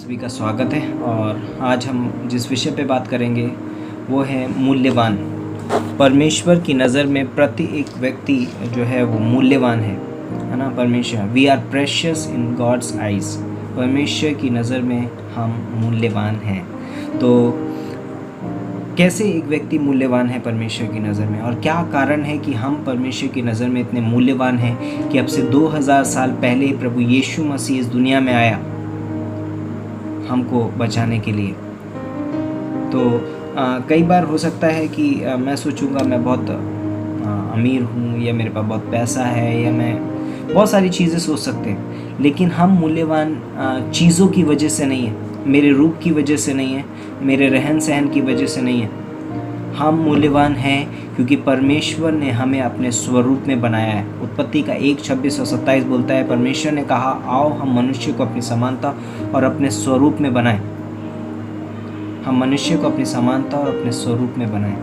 सभी का स्वागत है। और आज हम जिस विषय पे बात करेंगे वो है मूल्यवान। परमेश्वर की नज़र में प्रति एक व्यक्ति जो है वो मूल्यवान है ना। परमेश्वर, we are precious in God's eyes. परमेश्वर की नज़र में हम मूल्यवान हैं। तो कैसे एक व्यक्ति मूल्यवान है परमेश्वर की नज़र में, और क्या कारण है कि हम परमेश्वर की नज़र में इतने मूल्यवान हैं कि अब से 2000 साल पहले प्रभु यीशु मसीह इस दुनिया में आया हमको बचाने के लिए। तो कई बार हो सकता है कि मैं सोचूंगा मैं बहुत अमीर हूँ, या मेरे पास बहुत पैसा है, या मैं बहुत सारी चीज़ें सोच सकते हैं, लेकिन हम मूल्यवान चीज़ों की वजह से नहीं है, मेरे रूप की वजह से नहीं है, मेरे रहन सहन की वजह से नहीं है। हम मूल्यवान हैं क्योंकि परमेश्वर ने हमें अपने स्वरूप में बनाया है। उत्पत्ति का 1:26 और 27 बोलता है, परमेश्वर ने कहा आओ हम मनुष्य को अपनी समानता और अपने स्वरूप में बनाएं। हम मनुष्य को अपनी समानता और अपने स्वरूप में बनाएं।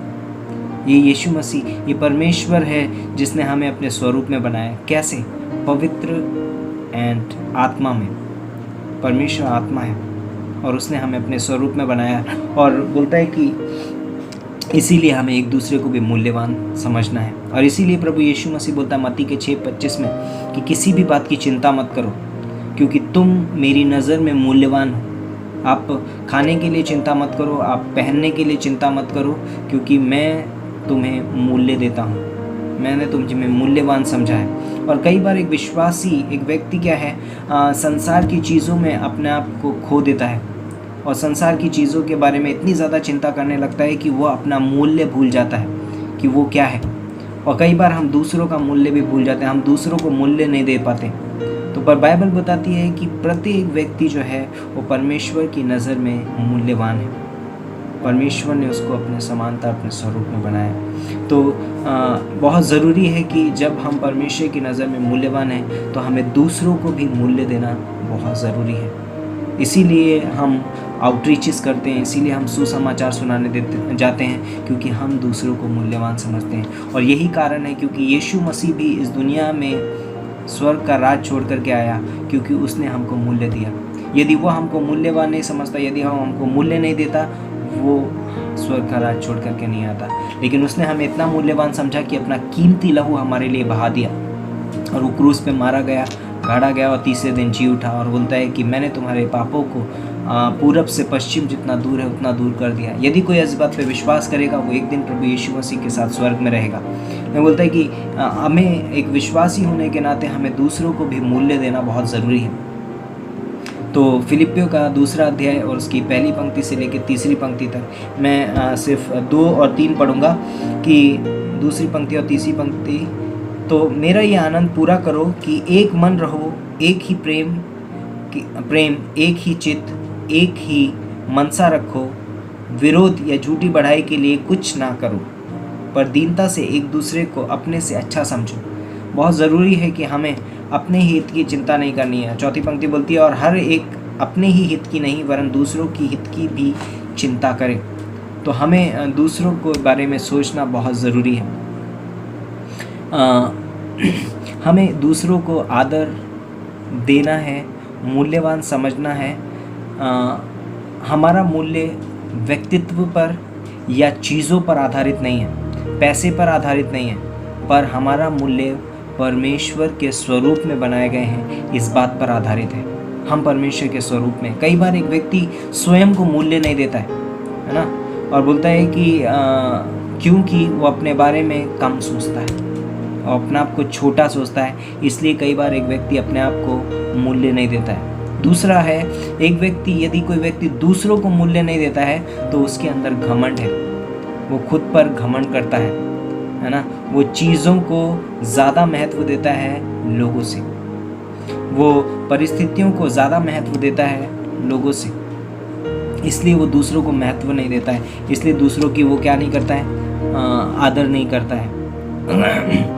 ये यीशु मसीह, ये परमेश्वर है जिसने हमें अपने स्वरूप में बनाया। कैसे? पवित्र एंड आत्मा में। परमेश्वर आत्मा है और उसने हमें अपने स्वरूप में बनाया, और बोलता है कि इसीलिए हमें एक दूसरे को भी मूल्यवान समझना है। और इसीलिए प्रभु यीशु मसीह बोलता है मत्ती के 6:25 में कि किसी भी बात की चिंता मत करो क्योंकि तुम मेरी नज़र में मूल्यवान हो। आप खाने के लिए चिंता मत करो, आप पहनने के लिए चिंता मत करो, क्योंकि मैं तुम्हें मूल्य देता हूँ, मैंने तुम्हें मूल्यवान समझा है। और कई बार एक विश्वासी, एक व्यक्ति क्या है, संसार की चीज़ों में अपने आप को खो देता है और संसार की चीज़ों के बारे में इतनी ज़्यादा चिंता करने लगता है कि वो अपना मूल्य भूल जाता है कि वो क्या है। और कई बार हम दूसरों का मूल्य भी भूल जाते हैं, हम दूसरों को मूल्य नहीं दे पाते। तो पर बाइबल बताती है कि प्रत्येक व्यक्ति जो है वो परमेश्वर की नज़र में मूल्यवान है। परमेश्वर ने उसको अपने समानता, अपने स्वरूप में बनाया। तो बहुत ज़रूरी है कि जब हम परमेश्वर की नज़र में मूल्यवान हैं तो हमें दूसरों को भी मूल्य देना बहुत ज़रूरी है। इसीलिए हम आउटरीचेस करते हैं, इसीलिए हम सुसमाचार सुनाने जाते हैं, क्योंकि हम दूसरों को मूल्यवान समझते हैं। और यही कारण है क्योंकि यीशु मसीह भी इस दुनिया में स्वर्ग का राज छोड़ करके आया, क्योंकि उसने हमको मूल्य दिया। यदि वो हमको मूल्यवान नहीं समझता, यदि हमको मूल्य नहीं देता, वो स्वर्ग का राज छोड़ करके नहीं आता। लेकिन उसने हमें इतना मूल्यवान समझा कि अपना कीमती लहू हमारे लिए बहा दिया, और वो क्रूस पे मारा गया, गाड़ा गया और तीसरे दिन जी उठा। और बोलता है कि मैंने तुम्हारे पापों को पूरब से पश्चिम जितना दूर है उतना दूर कर दिया। यदि कोई इस बात पे विश्वास करेगा वो एक दिन प्रभु यीशु मसीह के साथ स्वर्ग में रहेगा। मैं बोलता है कि हमें एक विश्वासी होने के नाते हमें दूसरों को भी मूल्य देना बहुत ज़रूरी है। तो फिलिपियों का 2 अध्याय और उसकी पहली पंक्ति से लेकर तीसरी पंक्ति तक मैं सिर्फ 2 और 3 पढ़ूंगा कि दूसरी पंक्ति और तीसरी पंक्ति। तो मेरा ये आनंद पूरा करो कि एक मन रहो, एक ही प्रेम, एक ही चित्त, एक ही मनसा रखो, विरोध या झूठी बढ़ाई के लिए कुछ ना करो, पर दीनता से एक दूसरे को अपने से अच्छा समझो। बहुत ज़रूरी है कि हमें अपने ही हित की चिंता नहीं करनी है। चौथी पंक्ति बोलती है, और हर एक अपने ही हित की नहीं वरन दूसरों की हित की भी चिंता करे। तो हमें दूसरों के बारे में सोचना बहुत ज़रूरी है। हमें दूसरों को आदर देना है, मूल्यवान समझना है। हमारा मूल्य व्यक्तित्व पर या चीज़ों पर आधारित नहीं है, पैसे पर आधारित नहीं है, पर हमारा मूल्य परमेश्वर के स्वरूप में बनाए गए हैं, इस बात पर आधारित है। हम परमेश्वर के स्वरूप में। कई बार एक व्यक्ति स्वयं को मूल्य नहीं देता है ना, और बोलता है कि क्योंकि वो अपने बारे में कम सोचता है और अपने आप को छोटा सोचता है, इसलिए कई बार एक व्यक्ति अपने आप को मूल्य नहीं देता है। दूसरा है, एक व्यक्ति, यदि कोई व्यक्ति दूसरों को मूल्य नहीं देता है तो उसके अंदर घमंड है, वो खुद पर घमंड करता है ना। वो चीज़ों को ज़्यादा महत्व देता है लोगों से, वो परिस्थितियों को ज़्यादा महत्व देता है लोगों से, इसलिए वो दूसरों को महत्व नहीं देता है, इसलिए दूसरों की वो क्या नहीं करता है, आदर नहीं करता है।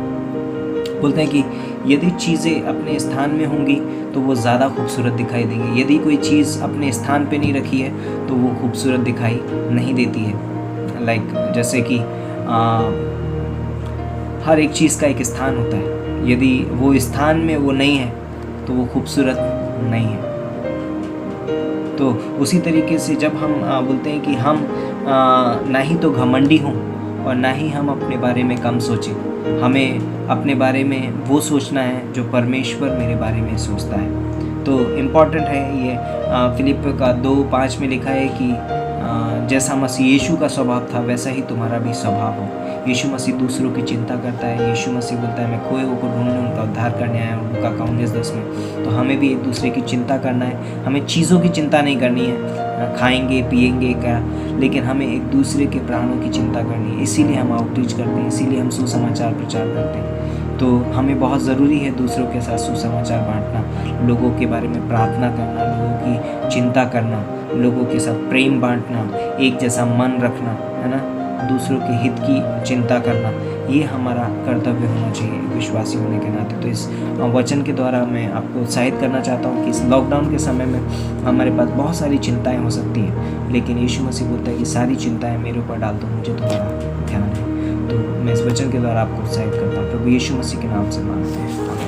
बोलते हैं कि यदि चीज़ें अपने स्थान में होंगी तो वो ज़्यादा खूबसूरत दिखाई देंगी, यदि कोई चीज़ अपने स्थान पे नहीं रखी है तो वो खूबसूरत दिखाई नहीं देती है। जैसे कि हर एक चीज़ का एक स्थान होता है, यदि वो स्थान में वो नहीं है तो वो खूबसूरत नहीं है। तो उसी तरीके से जब हम बोलते हैं कि हम ना ही तो घमंडी हों और ना ही हम अपने बारे में कम सोचें, हमें अपने बारे में वो सोचना है जो परमेश्वर मेरे बारे में सोचता है। तो इम्पॉर्टेंट है ये। फिलिप का 2:5 में लिखा है कि जैसा मसीह यीशु का स्वभाव था वैसा ही तुम्हारा भी स्वभाव हो। यीशु मसीह दूसरों की चिंता करता है। यीशु मसीह बोलता है मैं खोए हुए को ढूंढने उनका उद्धार करने आया हूँ, लूका का 19:10 में। तो हमें भी एक दूसरे की चिंता करना है। हमें चीज़ों की चिंता नहीं करनी है, खाएंगे पिएंगे क्या, लेकिन हमें एक दूसरे के प्राणों की चिंता करनी है। इसीलिए हम आउटरीच करते हैं, इसीलिए हम सुसमाचार प्रचार करते हैं। तो हमें बहुत ज़रूरी है दूसरों के साथ सुसमाचार बांटना, लोगों के बारे में प्रार्थना करना, लोगों की चिंता करना, लोगों के साथ प्रेम बांटना, एक जैसा मन रखना, है ना, दूसरों के हित की चिंता करना। ये हमारा कर्तव्य होना चाहिए विश्वासी होने के नाते। तो इस वचन के द्वारा मैं आपको उत्साहित करना चाहता हूँ कि इस लॉकडाउन के समय में हमारे पास बहुत सारी चिंताएँ हो सकती हैं, लेकिन यीशु मसीह बोलता है कि सारी चिंताएँ मेरे ऊपर डाल दो, मुझे तुम्हारा ध्यान है। तो मैं इस वचन के द्वारा आपको उत्साहित करता हूँ। प्रभु यीशु मसीह के नाम से मांगते हैं।